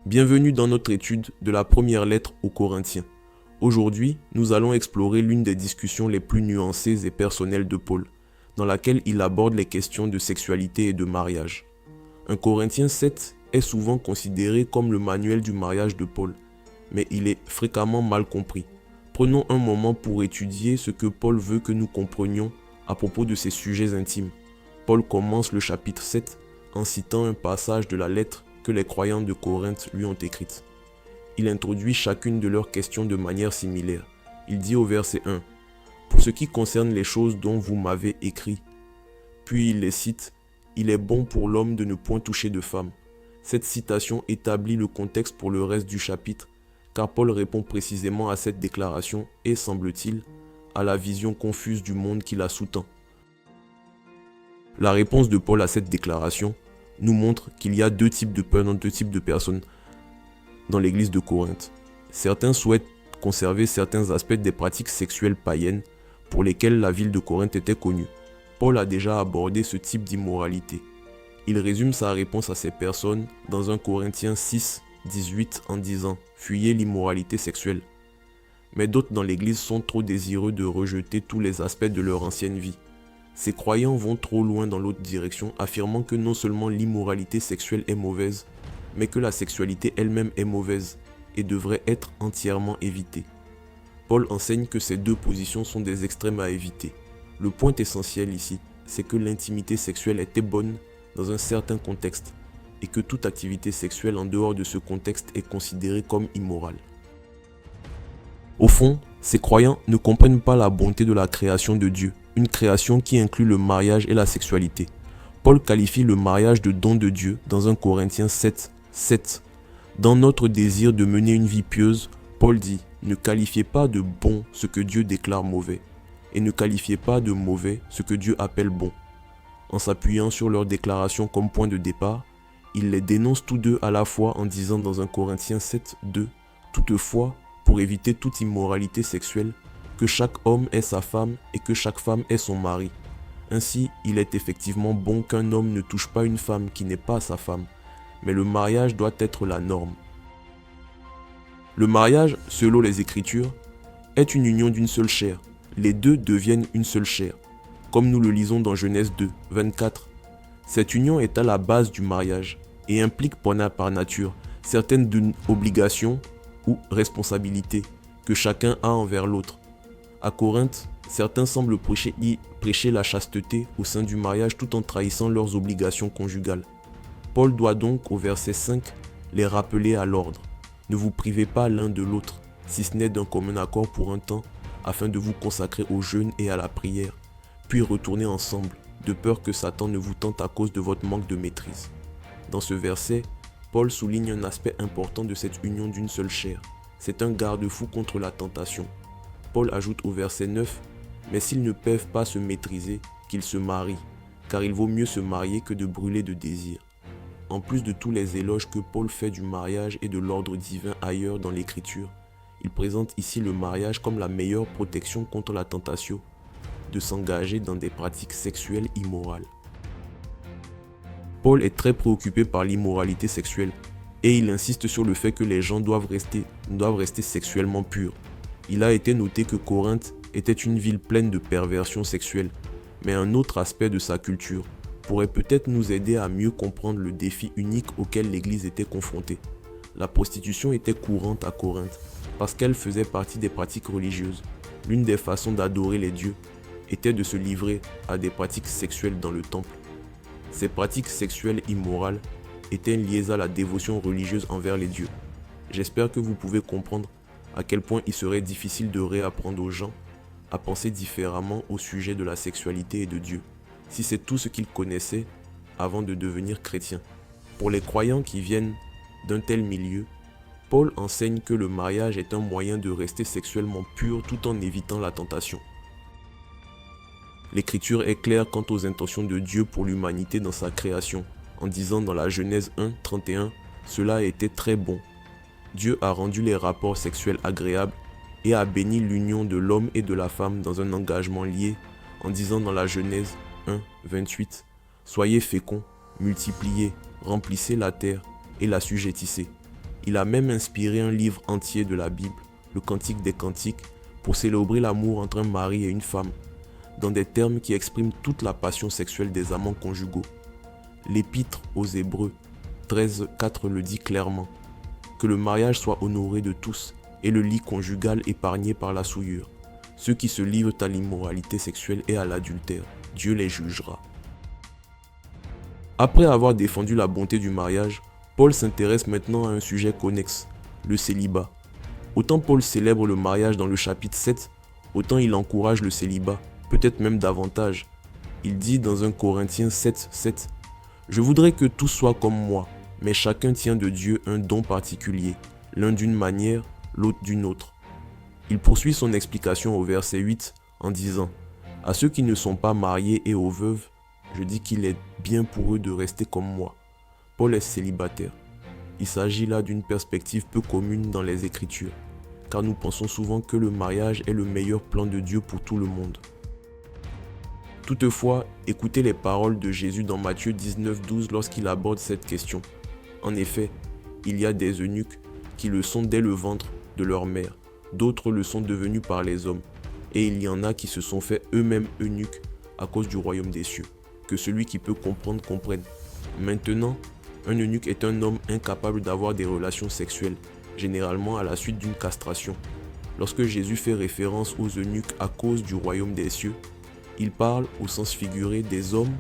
Bienvenue dans notre étude de la première lettre aux Corinthiens. Aujourd'hui, nous allons explorer l'une des discussions les plus nuancées et personnelles de Paul, dans laquelle il aborde les questions de sexualité et de mariage. 1 Corinthiens 7 est souvent considéré comme le manuel du mariage de Paul, mais il est fréquemment mal compris. Prenons un moment pour étudier ce que Paul veut que nous comprenions à propos de ces sujets intimes. Paul commence le chapitre 7 en citant un passage de la lettre que les croyants de Corinthe lui ont écrite. Il introduit chacune de leurs questions de manière similaire. Il dit au verset 1 « Pour ce qui concerne les choses dont vous m'avez écrit », puis il les cite « Il est bon pour l'homme de ne point toucher de femme ». Cette citation établit le contexte pour le reste du chapitre, car Paul répond précisément à cette déclaration et, semble-t-il, à la vision confuse du monde qui la sous-tend. La réponse de Paul à cette déclaration nous montre qu'il y a deux types de personnes dans l'église de Corinthe. Certains souhaitent conserver certains aspects des pratiques sexuelles païennes pour lesquelles la ville de Corinthe était connue. Paul a déjà abordé ce type d'immoralité. Il résume sa réponse à ces personnes dans 1 Corinthiens 6, 18 en disant « Fuyez l'immoralité sexuelle ». Mais d'autres dans l'église sont trop désireux de rejeter tous les aspects de leur ancienne vie. Ces croyants vont trop loin dans l'autre direction, affirmant que non seulement l'immoralité sexuelle est mauvaise, mais que la sexualité elle-même est mauvaise et devrait être entièrement évitée. Paul enseigne que ces deux positions sont des extrêmes à éviter. Le point essentiel ici, c'est que l'intimité sexuelle était bonne dans un certain contexte et que toute activité sexuelle en dehors de ce contexte est considérée comme immorale. Au fond, ces croyants ne comprennent pas la bonté de la création de Dieu, une création qui inclut le mariage et la sexualité. Paul qualifie le mariage de don de Dieu dans 1 Corinthiens 7, 7. Dans notre désir de mener une vie pieuse, Paul dit « Ne qualifiez pas de bon ce que Dieu déclare mauvais, et ne qualifiez pas de mauvais ce que Dieu appelle bon. » En s'appuyant sur leur déclaration comme point de départ, il les dénonce tous deux à la fois en disant dans 1 Corinthiens 7, 2 « Toutefois, pour éviter toute immoralité sexuelle, que chaque homme ait sa femme et que chaque femme ait son mari. Ainsi, il est effectivement bon qu'un homme ne touche pas une femme qui n'est pas sa femme, mais le mariage doit être la norme. Le mariage, selon les Écritures, est une union d'une seule chair. Les deux deviennent une seule chair, comme nous le lisons dans Genèse 2, 24. Cette union est à la base du mariage et implique par nature certaines obligations ou responsabilités que chacun a envers l'autre. À Corinthe, certains semblent prêcher la chasteté au sein du mariage tout en trahissant leurs obligations conjugales. Paul doit donc, au verset 5, les rappeler à l'ordre. Ne vous privez pas l'un de l'autre, si ce n'est d'un commun accord pour un temps, afin de vous consacrer au jeûne et à la prière, puis retourner ensemble, de peur que Satan ne vous tente à cause de votre manque de maîtrise. Dans ce verset, Paul souligne un aspect important de cette union d'une seule chair. C'est un garde-fou contre la tentation. Paul ajoute au verset 9 « Mais s'ils ne peuvent pas se maîtriser, qu'ils se marient, car il vaut mieux se marier que de brûler de désir. » En plus de tous les éloges que Paul fait du mariage et de l'ordre divin ailleurs dans l'Écriture, il présente ici le mariage comme la meilleure protection contre la tentation de s'engager dans des pratiques sexuelles immorales. Paul est très préoccupé par l'immoralité sexuelle et il insiste sur le fait que les gens doivent rester sexuellement purs. Il a été noté que Corinthe était une ville pleine de perversions sexuelles, mais un autre aspect de sa culture pourrait peut-être nous aider à mieux comprendre le défi unique auquel l'Église était confrontée. La prostitution était courante à Corinthe parce qu'elle faisait partie des pratiques religieuses. L'une des façons d'adorer les dieux était de se livrer à des pratiques sexuelles dans le temple. Ces pratiques sexuelles immorales étaient liées à la dévotion religieuse envers les dieux. J'espère que vous pouvez comprendre à quel point il serait difficile de réapprendre aux gens à penser différemment au sujet de la sexualité et de Dieu, si c'est tout ce qu'ils connaissaient avant de devenir chrétiens. Pour les croyants qui viennent d'un tel milieu, Paul enseigne que le mariage est un moyen de rester sexuellement pur tout en évitant la tentation. L'Écriture est claire quant aux intentions de Dieu pour l'humanité dans sa création, en disant dans la Genèse 1, 31, « Cela a été très bon. Dieu a rendu les rapports sexuels agréables et a béni l'union de l'homme et de la femme dans un engagement lié, en disant dans la Genèse 1, 28, « Soyez féconds, multipliez, remplissez la terre et l'assujettissez. Il a même inspiré un livre entier de la Bible, le Cantique des Cantiques, pour célébrer l'amour entre un mari et une femme, dans des termes qui expriment toute la passion sexuelle des amants conjugaux. L'Épître aux Hébreux 13:4 le dit clairement, que le mariage soit honoré de tous et le lit conjugal épargné par la souillure. Ceux qui se livrent à l'immoralité sexuelle et à l'adultère, Dieu les jugera. Après avoir défendu la bonté du mariage, Paul s'intéresse maintenant à un sujet connexe, le célibat. Autant Paul célèbre le mariage dans le chapitre 7, autant il encourage le célibat, peut-être même davantage. Il dit dans 1 Corinthiens 7:7, « Je voudrais que tous soient comme moi, mais chacun tient de Dieu un don particulier, l'un d'une manière, l'autre d'une autre. » Il poursuit son explication au verset 8 en disant « À ceux qui ne sont pas mariés et aux veuves, je dis qu'il est bien pour eux de rester comme moi. » Paul est célibataire. Il s'agit là d'une perspective peu commune dans les Écritures, car nous pensons souvent que le mariage est le meilleur plan de Dieu pour tout le monde. Toutefois, écoutez les paroles de Jésus dans Matthieu 19:12 lorsqu'il aborde cette question. En effet, il y a des eunuques qui le sont dès le ventre de leur mère, d'autres le sont devenus par les hommes, et il y en a qui se sont fait eux-mêmes eunuques à cause du royaume des cieux. Que celui qui peut comprendre comprenne. Maintenant, un eunuque est un homme incapable d'avoir des relations sexuelles, généralement à la suite d'une castration. Lorsque Jésus fait référence aux eunuques à cause du royaume des cieux, il parle au sens figuré des hommes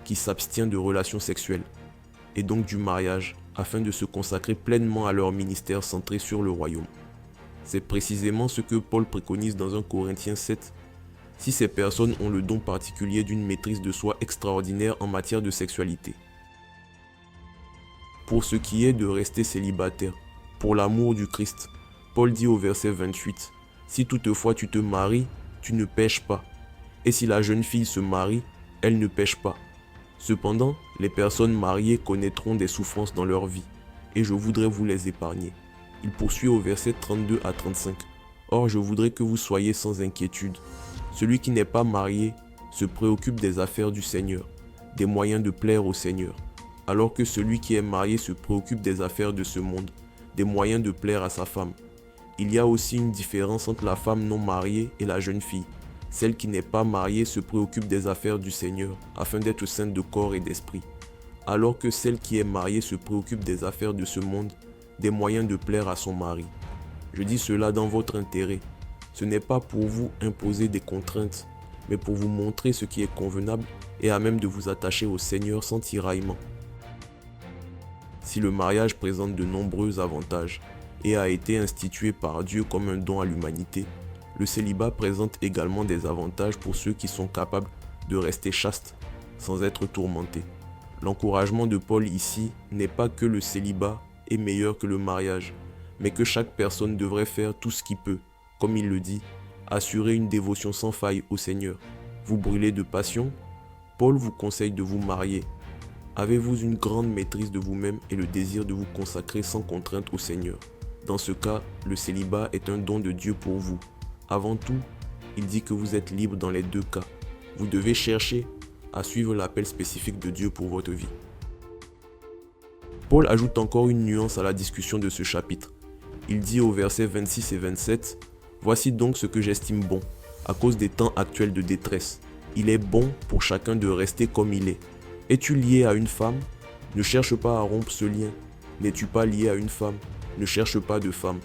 qui s'abstiennent de relations sexuelles, et donc du mariage, afin de se consacrer pleinement à leur ministère centré sur le royaume. C'est précisément ce que Paul préconise dans 1 Corinthiens 7. Si ces personnes ont le don particulier d'une maîtrise de soi extraordinaire en matière de sexualité. Pour ce qui est de rester célibataire, pour l'amour du Christ, Paul dit au verset 28, « Si toutefois tu te maries, tu ne pèches pas. Et si la jeune fille se marie, elle ne pèche pas. Cependant, les personnes mariées connaîtront des souffrances dans leur vie, et je voudrais vous les épargner. » Il poursuit au verset 32 à 35, « Or je voudrais que vous soyez sans inquiétude. Celui qui n'est pas marié se préoccupe des affaires du Seigneur, des moyens de plaire au Seigneur, alors que celui qui est marié se préoccupe des affaires de ce monde, des moyens de plaire à sa femme. Il y a aussi une différence entre la femme non mariée et la jeune fille. Celle qui n'est pas mariée se préoccupe des affaires du Seigneur, afin d'être sainte de corps et d'esprit, alors que celle qui est mariée se préoccupe des affaires de ce monde, des moyens de plaire à son mari. Je dis cela dans votre intérêt. Ce n'est pas pour vous imposer des contraintes, mais pour vous montrer ce qui est convenable et à même de vous attacher au Seigneur sans tiraillement. Si le mariage présente de nombreux avantages et a été institué par Dieu comme un don à l'humanité, le célibat présente également des avantages pour ceux qui sont capables de rester chastes sans être tourmentés. L'encouragement de Paul ici n'est pas que le célibat est meilleur que le mariage, mais que chaque personne devrait faire tout ce qu'il peut, comme il le dit, assurer une dévotion sans faille au Seigneur. Vous brûlez de passion? Paul vous conseille de vous marier. Avez-vous une grande maîtrise de vous-même et le désir de vous consacrer sans contrainte au Seigneur? Dans ce cas, le célibat est un don de Dieu pour vous. Avant tout, il dit que vous êtes libre dans les deux cas. Vous devez chercher à suivre l'appel spécifique de Dieu pour votre vie. Paul ajoute encore une nuance à la discussion de ce chapitre. Il dit aux versets 26 et 27, « Voici donc ce que j'estime bon, à cause des temps actuels de détresse. Il est bon pour chacun de rester comme il est. Es-tu lié à une femme? Ne cherche pas à rompre ce lien. N'es-tu pas lié à une femme? Ne cherche pas de femme. »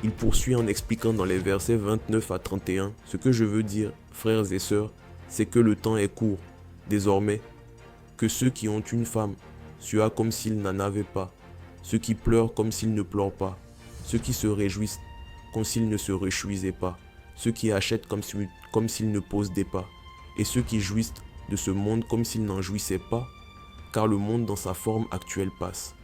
Il poursuit en expliquant dans les versets 29 à 31, « Ce que je veux dire, frères et sœurs, c'est que le temps est court. Désormais, que ceux qui ont une femme suent comme s'ils n'en avaient pas, ceux qui pleurent comme s'ils ne pleurent pas, ceux qui se réjouissent comme s'ils ne se réjouissaient pas, ceux qui achètent comme s'ils ne possédaient pas, et ceux qui jouissent de ce monde comme s'ils n'en jouissaient pas, car le monde dans sa forme actuelle passe. »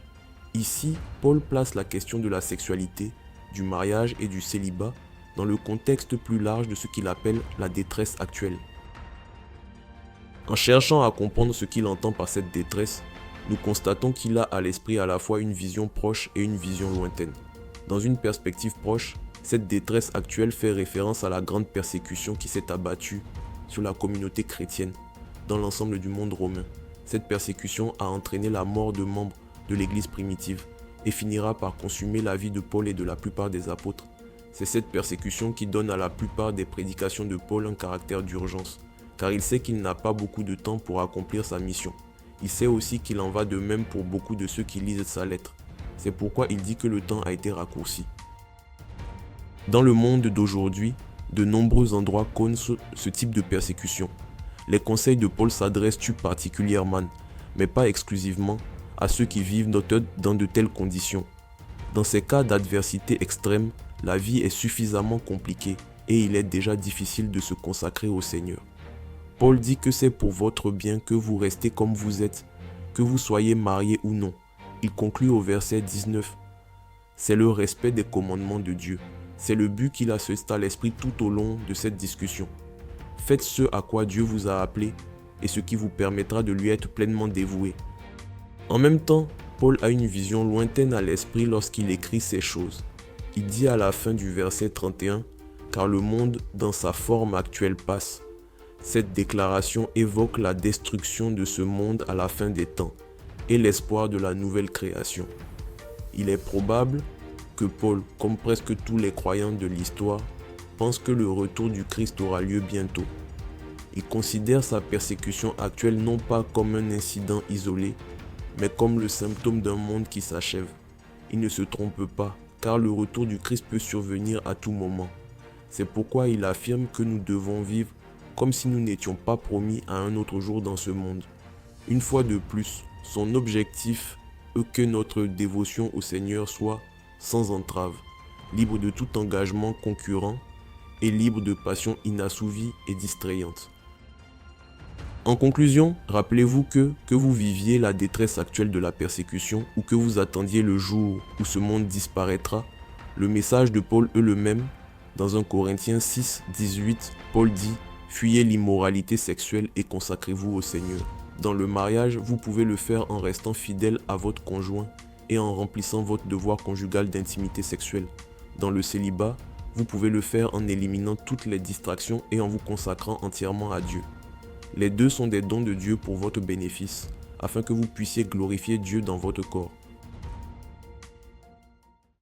Ici, Paul place la question de la sexualité, du mariage et du célibat dans le contexte plus large de ce qu'il appelle la détresse actuelle. En cherchant à comprendre ce qu'il entend par cette détresse, nous constatons qu'il a à l'esprit à la fois une vision proche et une vision lointaine. Dans une perspective proche, cette détresse actuelle fait référence à la grande persécution qui s'est abattue sur la communauté chrétienne dans l'ensemble du monde romain. Cette persécution a entraîné la mort de membres de l'Église primitive et finira par consumer la vie de Paul et de la plupart des apôtres. C'est cette persécution qui donne à la plupart des prédications de Paul un caractère d'urgence, car il sait qu'il n'a pas beaucoup de temps pour accomplir sa mission. Il sait aussi qu'il en va de même pour beaucoup de ceux qui lisent sa lettre. C'est pourquoi il dit que le temps a été raccourci. Dans le monde d'aujourd'hui, de nombreux endroits connaissent ce type de persécution. Les conseils de Paul s'adressent tout particulièrement, mais pas exclusivement, à ceux qui vivent dans de telles conditions. Dans ces cas d'adversité extrême, la vie est suffisamment compliquée et il est déjà difficile de se consacrer au Seigneur. Paul dit que c'est pour votre bien que vous restez comme vous êtes, que vous soyez mariés ou non. Il conclut au verset 19. C'est le respect des commandements de Dieu. C'est le but qu'il a suscité à l'esprit tout au long de cette discussion. Faites ce à quoi Dieu vous a appelé et ce qui vous permettra de lui être pleinement dévoué. En même temps, Paul a une vision lointaine à l'esprit lorsqu'il écrit ces choses. Il dit à la fin du verset 31, « Car le monde dans sa forme actuelle passe. » Cette déclaration évoque la destruction de ce monde à la fin des temps et l'espoir de la nouvelle création. Il est probable que Paul, comme presque tous les croyants de l'histoire, pense que le retour du Christ aura lieu bientôt. Il considère sa persécution actuelle non pas comme un incident isolé, mais comme le symptôme d'un monde qui s'achève. Il ne se trompe pas, car le retour du Christ peut survenir à tout moment. C'est pourquoi il affirme que nous devons vivre comme si nous n'étions pas promis à un autre jour dans ce monde. Une fois de plus, son objectif est que notre dévotion au Seigneur soit sans entrave, libre de tout engagement concurrent et libre de passions inassouvies et distrayantes. En conclusion, rappelez-vous que vous viviez la détresse actuelle de la persécution ou que vous attendiez le jour où ce monde disparaîtra, le message de Paul est le même. Dans 1 Corinthiens 6, 18, Paul dit « Fuyez l'immoralité sexuelle et consacrez-vous au Seigneur ». Dans le mariage, vous pouvez le faire en restant fidèle à votre conjoint et en remplissant votre devoir conjugal d'intimité sexuelle. Dans le célibat, vous pouvez le faire en éliminant toutes les distractions et en vous consacrant entièrement à Dieu. Les deux sont des dons de Dieu pour votre bénéfice, afin que vous puissiez glorifier Dieu dans votre corps.